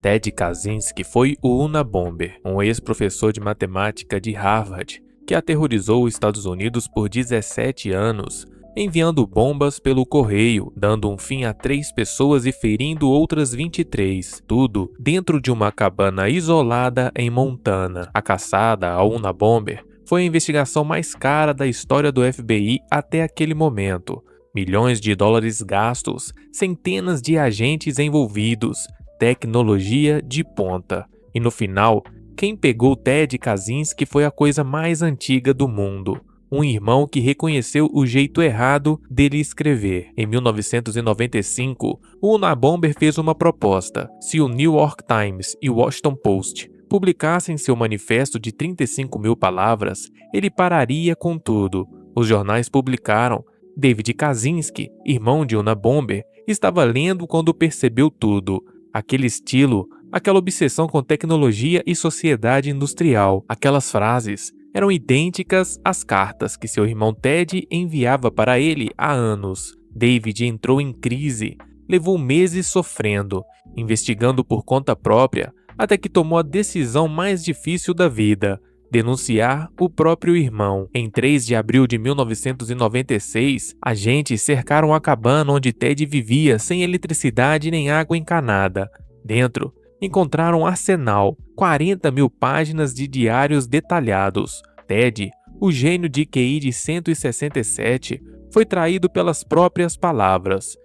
Ted Kaczynski foi o Unabomber, um ex-professor de matemática de Harvard, que aterrorizou os Estados Unidos por 17 anos, enviando bombas pelo correio, dando um fim a 3 pessoas e ferindo outras 23, tudo dentro de uma cabana isolada em Montana. A caçada ao Unabomber foi a investigação mais cara da história do FBI até aquele momento. Milhões de dólares gastos, centenas de agentes envolvidos, tecnologia de ponta. E no final, quem pegou Ted Kaczynski foi a coisa mais antiga do mundo. Um irmão que reconheceu o jeito errado dele escrever. Em 1995, o Unabomber fez uma proposta. Se o New York Times e o Washington Post publicassem seu manifesto de 35 mil palavras, ele pararia com tudo. Os jornais publicaram. David Kaczynski, irmão de Unabomber, estava lendo quando percebeu tudo. Aquele estilo, aquela obsessão com tecnologia e sociedade industrial, aquelas frases eram idênticas às cartas que seu irmão Ted enviava para ele há anos. David entrou em crise, levou meses sofrendo, investigando por conta própria, até que tomou a decisão mais difícil da vida: denunciar o próprio irmão. Em 3 de abril de 1996, agentes cercaram a cabana onde Ted vivia sem eletricidade nem água encanada. Dentro, encontraram um arsenal, 40 mil páginas de diários detalhados. Ted, o gênio de QI de 167, foi traído pelas próprias palavras.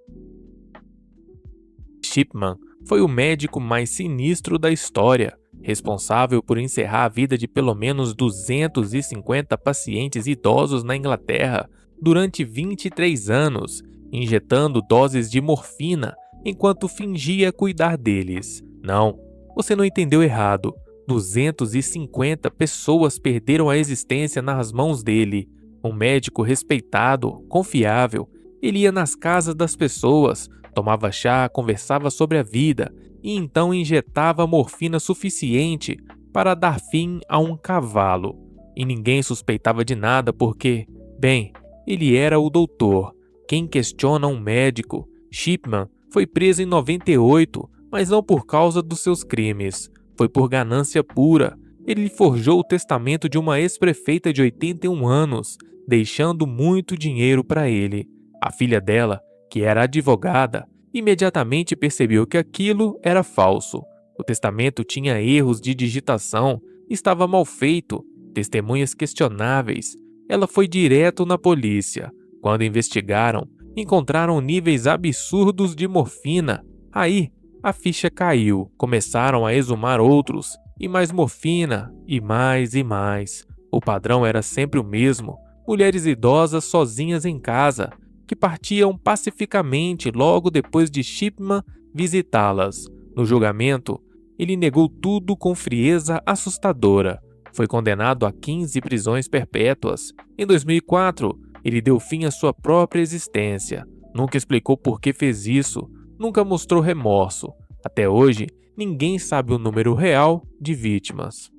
Shipman foi o médico mais sinistro da história, responsável por encerrar a vida de pelo menos 250 pacientes idosos na Inglaterra durante 23 anos, injetando doses de morfina enquanto fingia cuidar deles. Não, você não entendeu errado. 250 pessoas perderam a existência nas mãos dele. Um médico respeitado, confiável, ele ia nas casas das pessoas, tomava chá, conversava sobre a vida e então injetava morfina suficiente para dar fim a um cavalo. E ninguém suspeitava de nada porque, bem, ele era o doutor. Quem questiona um médico? Shipman foi preso em 98, mas não por causa dos seus crimes. Foi por ganância pura. Ele forjou o testamento de uma ex-prefeita de 81 anos, deixando muito dinheiro para ele. A filha dela, que era advogada, imediatamente percebeu que aquilo era falso. O testamento tinha erros de digitação, estava mal feito, testemunhas questionáveis. Ela foi direto na polícia. Quando investigaram, encontraram níveis absurdos de morfina. Aí, a ficha caiu. Começaram a exumar outros, e mais morfina, e mais. O padrão era sempre o mesmo: mulheres idosas sozinhas em casa, que partiam pacificamente logo depois de Shipman visitá-las. No julgamento, ele negou tudo com frieza assustadora. Foi condenado a 15 prisões perpétuas. Em 2004, ele deu fim à sua própria existência. Nunca explicou por que fez isso, nunca mostrou remorso. Até hoje, ninguém sabe o número real de vítimas.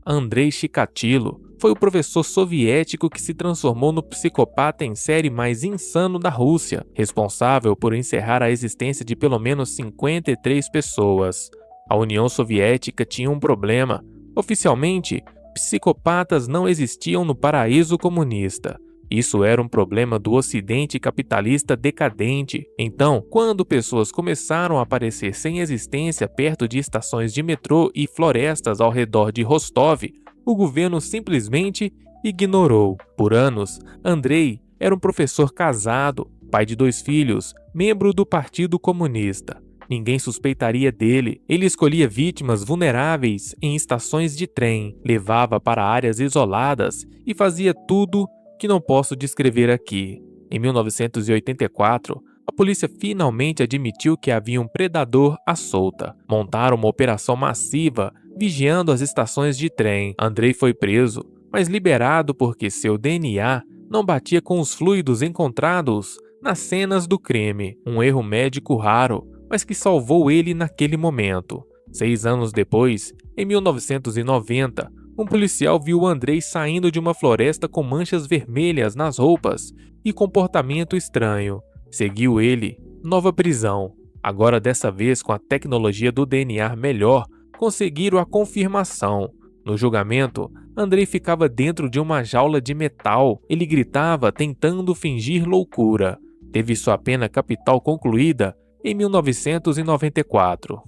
Andrei Chikatilo foi o professor soviético que se transformou no psicopata em série mais insano da Rússia, responsável por encerrar a existência de pelo menos 53 pessoas. A União Soviética tinha um problema. Oficialmente, psicopatas não existiam no paraíso comunista. Isso era um problema do Ocidente capitalista decadente. Então, quando pessoas começaram a aparecer sem existência perto de estações de metrô e florestas ao redor de Rostov, o governo simplesmente ignorou. Por anos, Andrei era um professor casado, pai de 2 filhos, membro do Partido Comunista. Ninguém suspeitaria dele. Ele escolhia vítimas vulneráveis em estações de trem, levava para áreas isoladas e fazia tudo que não posso descrever aqui. Em 1984, a polícia finalmente admitiu que havia um predador à solta. Montaram uma operação massiva, vigiando as estações de trem. Andrei foi preso, mas liberado porque seu DNA não batia com os fluidos encontrados nas cenas do crime. Um erro médico raro, mas que salvou ele naquele momento. 6 anos depois, em 1990, um policial viu Andrei saindo de uma floresta com manchas vermelhas nas roupas e comportamento estranho. Seguiu ele. Nova prisão. Agora, dessa vez, com a tecnologia do DNA melhor, conseguiram a confirmação. No julgamento, Andrei ficava dentro de uma jaula de metal. Ele gritava tentando fingir loucura. Teve sua pena capital concluída em 1994.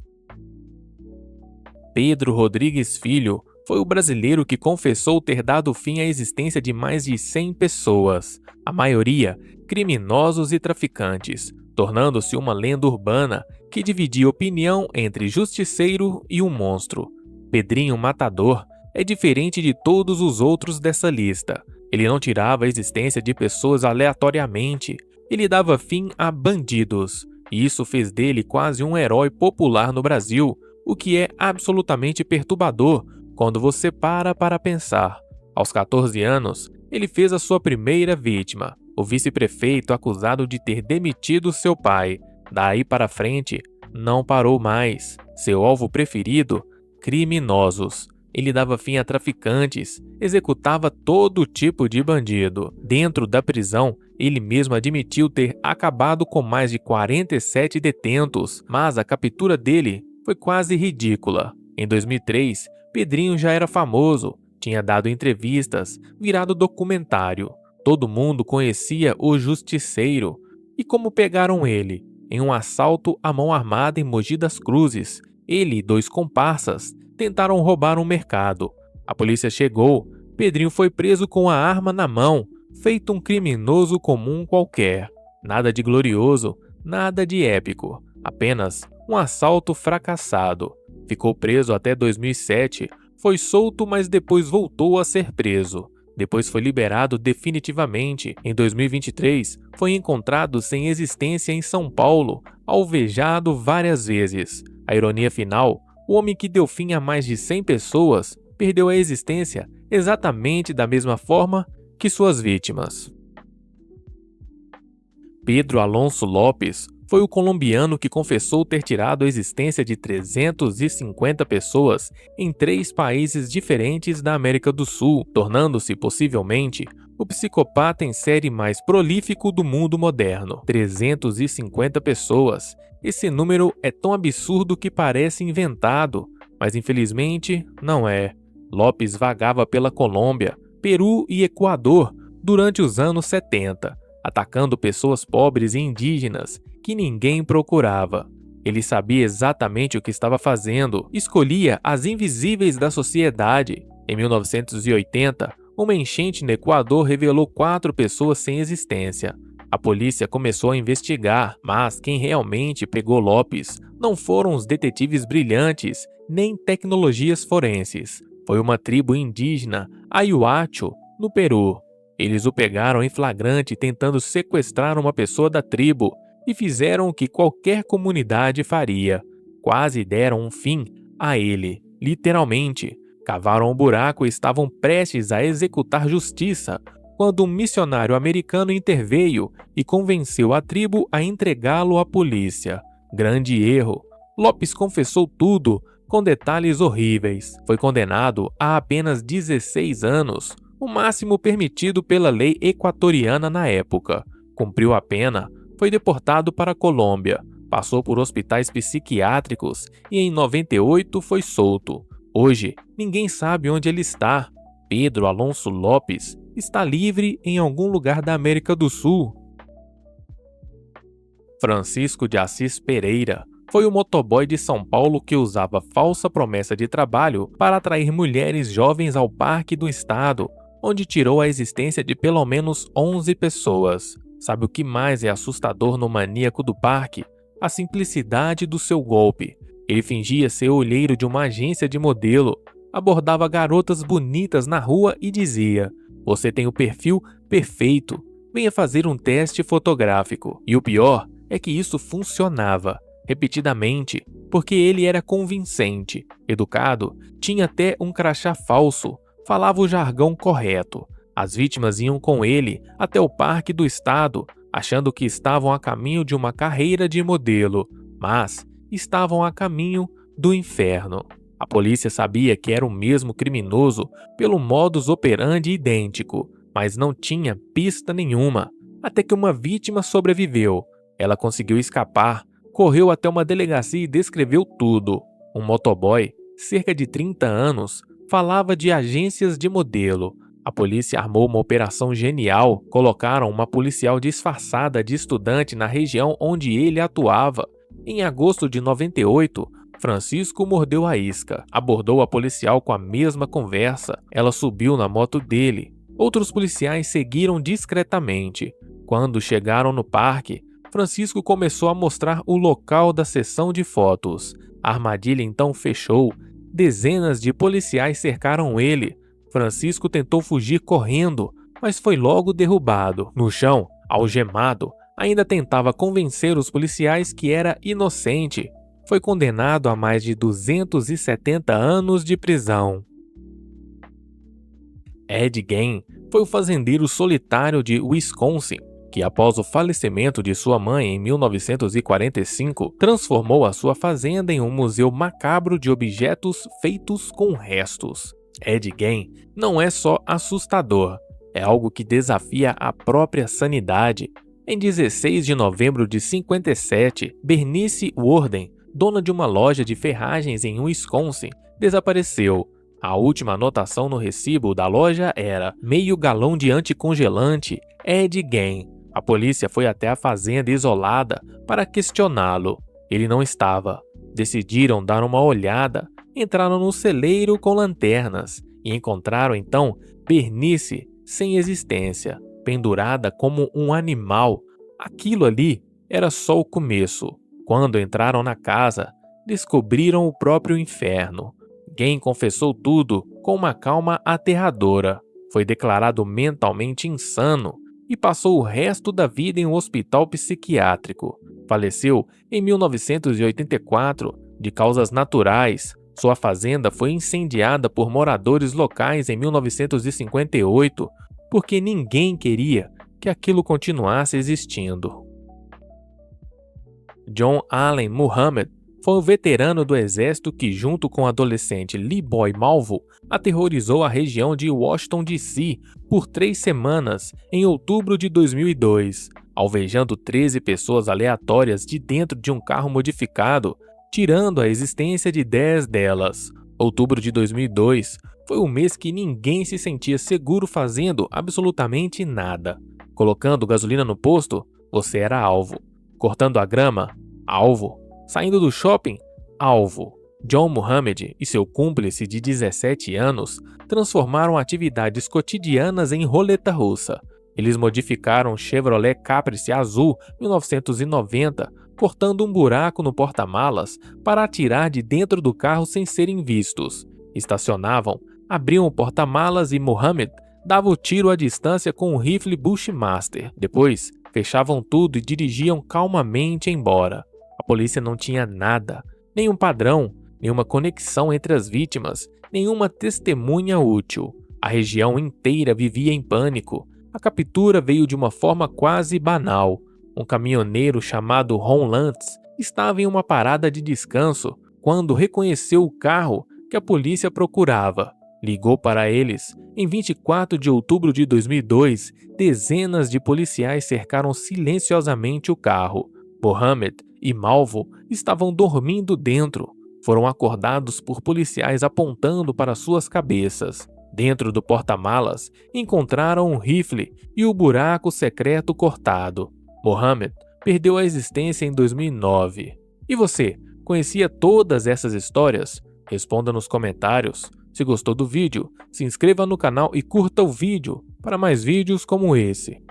Pedro Rodrigues Filho foi o brasileiro que confessou ter dado fim à existência de mais de 100 pessoas, a maioria criminosos e traficantes, tornando-se uma lenda urbana que dividia opinião entre justiceiro e um monstro. Pedrinho Matador é diferente de todos os outros dessa lista. Ele não tirava a existência de pessoas aleatoriamente, ele dava fim a bandidos, e isso fez dele quase um herói popular no Brasil, o que é absolutamente perturbador quando você para pensar. Aos 14 anos, ele fez a sua primeira vítima, o vice-prefeito acusado de ter demitido seu pai. Daí para frente, não parou mais. Seu alvo preferido? Criminosos. Ele dava fim a traficantes, executava todo tipo de bandido. Dentro da prisão, ele mesmo admitiu ter acabado com mais de 47 detentos, mas a captura dele foi quase ridícula. Em 2003, Pedrinho já era famoso, tinha dado entrevistas, virado documentário. Todo mundo conhecia o Justiceiro. E como pegaram ele? Em um assalto à mão armada em Mogi das Cruzes. Ele e 2 comparsas tentaram roubar um mercado. A polícia chegou, Pedrinho foi preso com a arma na mão, feito um criminoso comum qualquer. Nada de glorioso, nada de épico, apenas um assalto fracassado. Ficou preso até 2007, foi solto, mas depois voltou a ser preso. Depois foi liberado definitivamente. Em 2023, foi encontrado sem existência em São Paulo, alvejado várias vezes. A ironia final: o homem que deu fim a mais de 100 pessoas perdeu a existência exatamente da mesma forma que suas vítimas. Pedro Alonso Lopes foi o colombiano que confessou ter tirado a existência de 350 pessoas em 3 países diferentes da América do Sul, tornando-se possivelmente o psicopata em série mais prolífico do mundo moderno. 350 pessoas. Esse número é tão absurdo que parece inventado, mas infelizmente não é. Lopes vagava pela Colômbia, Peru e Equador durante os anos 70, atacando pessoas pobres e indígenas que ninguém procurava. Ele sabia exatamente o que estava fazendo, escolhia as invisíveis da sociedade. Em 1980, uma enchente no Equador revelou 4 pessoas sem existência. A polícia começou a investigar, mas quem realmente pegou Lopes não foram os detetives brilhantes, nem tecnologias forenses. Foi uma tribo indígena, Ayuacho, no Peru. Eles o pegaram em flagrante tentando sequestrar uma pessoa da tribo e fizeram o que qualquer comunidade faria. Quase deram um fim a ele, literalmente. Cavaram um buraco e estavam prestes a executar justiça, quando um missionário americano interveio e convenceu a tribo a entregá-lo à polícia. Grande erro. Lopes confessou tudo, com detalhes horríveis. Foi condenado a apenas 16 anos, o máximo permitido pela lei equatoriana na época. Cumpriu a pena, foi deportado para a Colômbia, passou por hospitais psiquiátricos e em 98 foi solto. Hoje, ninguém sabe onde ele está. Pedro Alonso Lopes está livre em algum lugar da América do Sul. Francisco de Assis Pereira foi o motoboy de São Paulo que usava falsa promessa de trabalho para atrair mulheres jovens ao Parque do Estado, onde tirou a existência de pelo menos 11 pessoas. Sabe o que mais é assustador no maníaco do parque? A simplicidade do seu golpe. Ele fingia ser olheiro de uma agência de modelo, abordava garotas bonitas na rua e dizia: "Você tem o perfil perfeito, venha fazer um teste fotográfico." E o pior é que isso funcionava, repetidamente, porque ele era convincente, educado, tinha até um crachá falso, falava o jargão correto. As vítimas iam com ele até o Parque do Estado, achando que estavam a caminho de uma carreira de modelo, mas estavam a caminho do inferno. A polícia sabia que era o mesmo criminoso pelo modus operandi idêntico, mas não tinha pista nenhuma, até que uma vítima sobreviveu. Ela conseguiu escapar, correu até uma delegacia e descreveu tudo. Um motoboy, cerca de 30 anos, falava de agências de modelo. A polícia armou uma operação genial, colocaram uma policial disfarçada de estudante na região onde ele atuava. Em agosto de 98, Francisco mordeu a isca, abordou a policial com a mesma conversa. Ela subiu na moto dele. Outros policiais seguiram discretamente. Quando chegaram no parque, Francisco começou a mostrar o local da sessão de fotos. A armadilha então fechou. Dezenas de policiais cercaram ele. Francisco tentou fugir correndo, mas foi logo derrubado. No chão, algemado, ainda tentava convencer os policiais que era inocente. Foi condenado a mais de 270 anos de prisão. Ed Gein foi o fazendeiro solitário de Wisconsin, que após o falecimento de sua mãe em 1945, transformou a sua fazenda em um museu macabro de objetos feitos com restos. Ed Gein não é só assustador, é algo que desafia a própria sanidade. Em 16 de novembro de 57, Bernice Worden, dona de uma loja de ferragens em Wisconsin, desapareceu. A última anotação no recibo da loja era meio galão de anticongelante Ed Gein. A polícia foi até a fazenda isolada para questioná-lo. Ele não estava. Decidiram dar uma olhada, entraram no celeiro com lanternas e encontraram então Bernice sem existência, pendurada como um animal. Aquilo ali era só o começo. Quando entraram na casa, descobriram o próprio inferno. Gein confessou tudo com uma calma aterradora. Foi declarado mentalmente insano e passou o resto da vida em um hospital psiquiátrico. Faleceu em 1984 de causas naturais. Sua fazenda foi incendiada por moradores locais em 1958 porque ninguém queria que aquilo continuasse existindo. John Allen Muhammad foi um veterano do exército que, junto com o adolescente Lee Boy Malvo, aterrorizou a região de Washington, D.C. por 3 semanas em outubro de 2002, alvejando 13 pessoas aleatórias de dentro de um carro modificado, tirando a existência de 10 delas. Outubro de 2002 foi o mês que ninguém se sentia seguro fazendo absolutamente nada. Colocando gasolina no posto, você era alvo. Cortando a grama, alvo. Saindo do shopping, alvo. John Muhammad e seu cúmplice de 17 anos transformaram atividades cotidianas em roleta russa. Eles modificaram um Chevrolet Caprice azul 1990, cortando um buraco no porta-malas para atirar de dentro do carro sem serem vistos. Estacionavam, abriam o porta-malas e Muhammad dava o tiro à distância com um rifle Bushmaster. Depois, fechavam tudo e dirigiam calmamente embora. A polícia não tinha nada, nenhum padrão, nenhuma conexão entre as vítimas, nenhuma testemunha útil. A região inteira vivia em pânico. A captura veio de uma forma quase banal. Um caminhoneiro chamado Ron Lantz estava em uma parada de descanso quando reconheceu o carro que a polícia procurava. Ligou para eles. Em 24 de outubro de 2002, dezenas de policiais cercaram silenciosamente o carro. Mohamed e Malvo estavam dormindo dentro. Foram acordados por policiais apontando para suas cabeças. Dentro do porta-malas, encontraram um rifle e o buraco secreto cortado. Mohamed perdeu a existência em 2009. E você, conhecia todas essas histórias? Responda nos comentários. Se gostou do vídeo, se inscreva no canal e curta o vídeo para mais vídeos como esse.